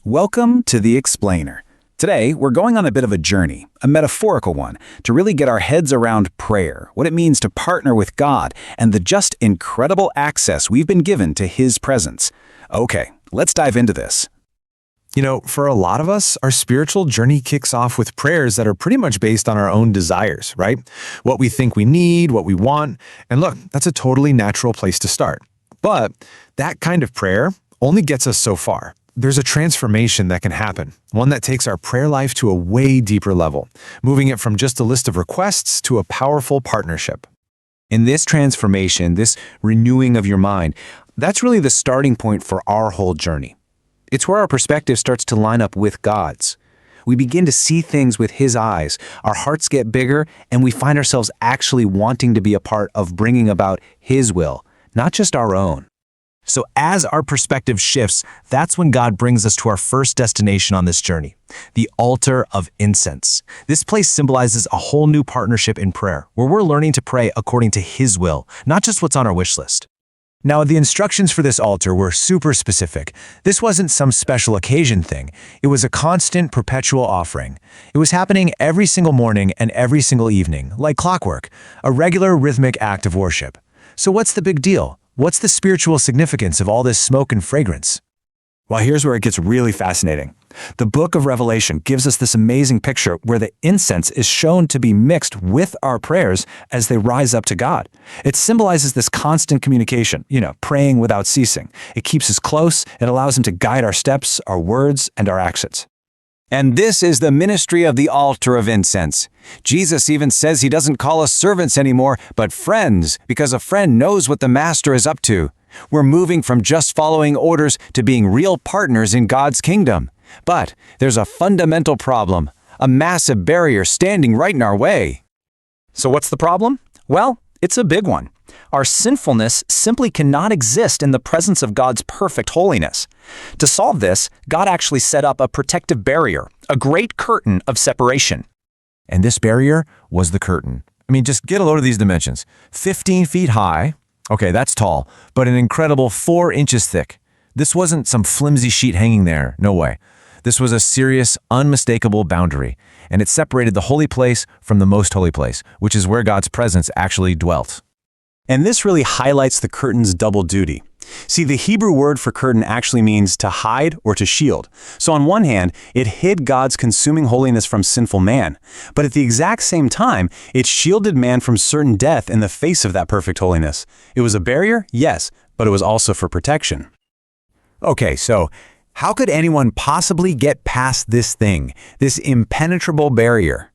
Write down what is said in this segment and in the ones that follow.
Welcome to The Explainer. Today, we're going on a bit of a journey, a metaphorical one, to really get our heads around prayer, what it means to partner with God, and the just incredible access we've been given to His presence. Okay, let's dive into this. For a lot of us, our spiritual journey kicks off with prayers that are pretty much based on our own desires, right? What we think we need, what we want. And look, that's a totally natural place to start. But that kind of prayer only gets us so far. There's a transformation that can happen, one that takes our prayer life to a way deeper level, moving it from just a list of requests to a powerful partnership. In this transformation, this renewing of your mind, that's really the starting point for our whole journey. It's where our perspective starts to line up with God's. We begin to see things with His eyes, our hearts get bigger, and we find ourselves actually wanting to be a part of bringing about His will, not just our own. So as our perspective shifts, that's when God brings us to our first destination on this journey, the altar of incense. This place symbolizes a whole new partnership in prayer, where we're learning to pray according to His will, not just what's on our wish list. Now, the instructions for this altar were super specific. This wasn't some special occasion thing. It was a constant, perpetual offering. It was happening every single morning and every single evening, like clockwork, a regular rhythmic act of worship. So what's the big deal? What's the spiritual significance of all this smoke and fragrance? Well, here's where it gets really fascinating. The book of Revelation gives us this amazing picture where the incense is shown to be mixed with our prayers as they rise up to God. It symbolizes this constant communication, praying without ceasing. It keeps us close. It allows Him to guide our steps, our words, and our actions. And this is the ministry of the altar of incense. Jesus even says He doesn't call us servants anymore, but friends, because a friend knows what the master is up to. We're moving from just following orders to being real partners in God's kingdom. But there's a fundamental problem, a massive barrier standing right in our way. So what's the problem? Well, it's a big one. Our sinfulness simply cannot exist in the presence of God's perfect holiness. To solve this, God actually set up a protective barrier, a great curtain of separation. And this barrier was the curtain. Just get a load of these dimensions. 15 feet high. Okay, that's tall, but an incredible 4 inches thick. This wasn't some flimsy sheet hanging there. No way. This was a serious, unmistakable boundary, and it separated the holy place from the most holy place, which is where God's presence actually dwelt. And this really highlights the curtain's double duty. See, the Hebrew word for curtain actually means to hide or to shield. So on one hand, it hid God's consuming holiness from sinful man. But at the exact same time, it shielded man from certain death in the face of that perfect holiness. It was a barrier, yes, but it was also for protection. Okay, so how could anyone possibly get past this thing, this impenetrable barrier?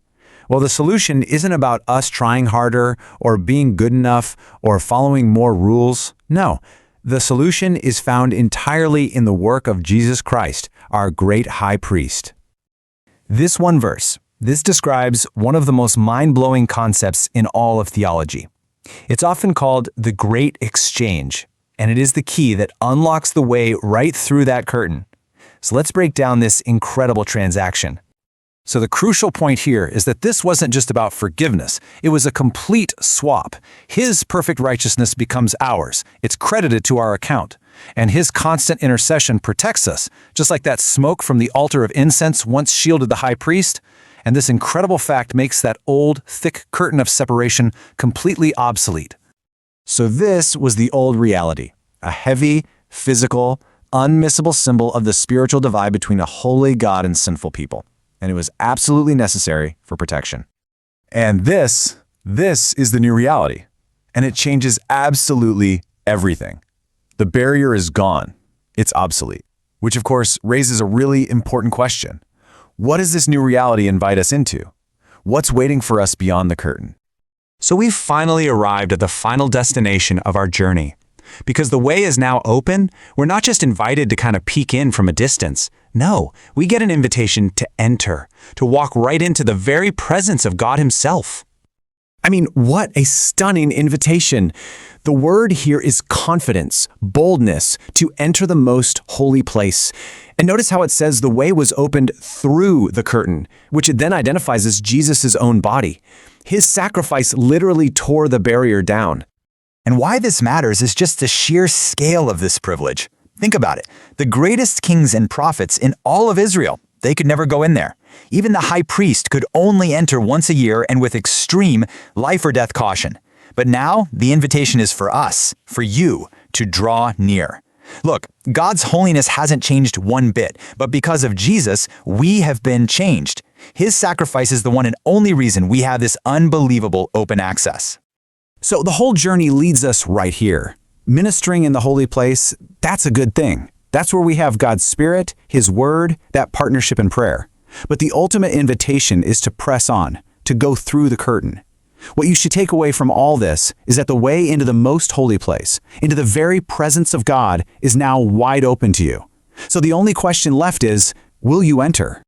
Well, the solution isn't about us trying harder or being good enough or following more rules. No, the solution is found entirely in the work of Jesus Christ, our great high priest. This one verse, this describes one of the most mind-blowing concepts in all of theology. It's often called the Great Exchange, and it is the key that unlocks the way right through that curtain. So let's break down this incredible transaction. So the crucial point here is that this wasn't just about forgiveness. It was a complete swap. His perfect righteousness becomes ours. It's credited to our account. And His constant intercession protects us, just like that smoke from the altar of incense once shielded the high priest. And this incredible fact makes that old, thick curtain of separation completely obsolete. So this was the old reality, a heavy, physical, unmissable symbol of the spiritual divide between a holy God and sinful people. And it was absolutely necessary for protection. And this is the new reality. And it changes absolutely everything. The barrier is gone. It's obsolete. Which, of course, raises a really important question. What does this new reality invite us into? What's waiting for us beyond the curtain? So we've finally arrived at the final destination of our journey. Because the way is now open, we're not just invited to kind of peek in from a distance. No, we get an invitation to enter, to walk right into the very presence of God Himself. What a stunning invitation. The word here is confidence, boldness, to enter the most holy place. And notice how it says the way was opened through the curtain, which it then identifies as Jesus' own body. His sacrifice literally tore the barrier down. And why this matters is just the sheer scale of this privilege. Think about it. The greatest kings and prophets in all of Israel, they could never go in there. Even the high priest could only enter once a year and with extreme life or death caution. But now the invitation is for us, for you, to draw near. Look, God's holiness hasn't changed one bit, but because of Jesus, we have been changed. His sacrifice is the one and only reason we have this unbelievable open access. So the whole journey leads us right here. Ministering in the holy place, that's a good thing. That's where we have God's Spirit, His Word, that partnership in prayer. But the ultimate invitation is to press on, to go through the curtain. What you should take away from all this is that the way into the most holy place, into the very presence of God, is now wide open to you. So the only question left is, will you enter?